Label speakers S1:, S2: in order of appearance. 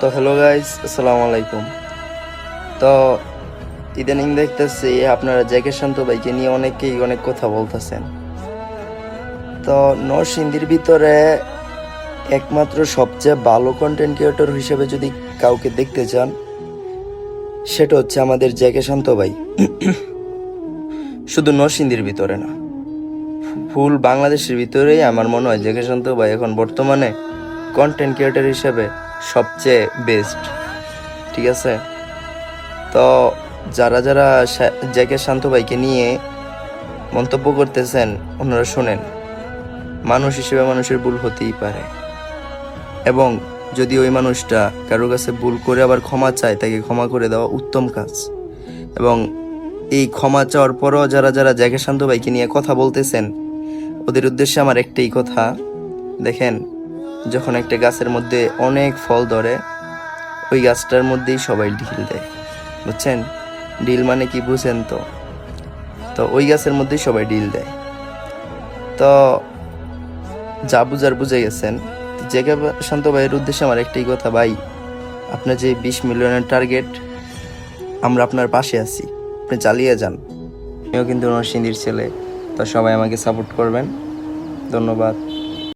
S1: তো hello guys, আসসালামু আলাইকুম। তো ইদানিং দেখতেছি আপনারা জ্যাকে শান্ত ভাইকে নিয়ে অনেকেই অনেক কথা বলতেছেন। তো নরসিংদীর ভিতরে একমাত্র সবচেয়ে ভালো কন্টেন্ট ক্রিয়েটর হিসেবে যদি কাউকে দেখতে চান, সেটা হচ্ছে আমাদের জ্যাকে শান্ত ভাই। শুধু নরসিংদীর ভিতরে না, ফুল বাংলাদেশের ভিতরেই আমার মনে হয় জ্যাকে শান্ত ভাই এখন বর্তমানে কন্টেন্ট ক্রিয়েটর হিসেবে সবচেয়ে বেস্ট। ঠিক আছে? তো যারা যারা জ্যাকে শান্ত ভাইকে নিয়ে মন্তব্য করতেছেন, ওনারা শোনেন, মানুষ হিসেবে মানুষের ভুল হতেই পারে, এবং যদি ওই মানুষটা কারোর কাছে ভুল করে আবার ক্ষমা চায়, তাকে ক্ষমা করে দেওয়া উত্তম কাজ। এবং এই ক্ষমা চাওয়ার পরও যারা যারা জ্যাকে শান্ত ভাইকে নিয়ে কথা বলতেছেন, ওদের উদ্দেশ্যে আমার একটাই কথা, দেখেন, যখন একটা গাছের মধ্যে অনেক ফল ধরে, ওই গাছটার মধ্যেই সবাই ঢিল দেয়, বুঝছেন? ডিল মানে কি বুঝেন? তো তো ওই গাছের মধ্যেই সবাই ডিল দেয়। তো যা বুঝার বুঝে গেছেন। জেকে শান্ত ভাইয়ের উদ্দেশ্যে আমার একটাই কথা, ভাই, আপনার যে 20 মিলিয়নের টার্গেট, আমরা আপনার পাশে আছি, আপনি চালিয়ে যান। আমিও কিন্তু নরসিংদীর ছেলে, তো সবাই আমাকে সাপোর্ট করবেন। ধন্যবাদ।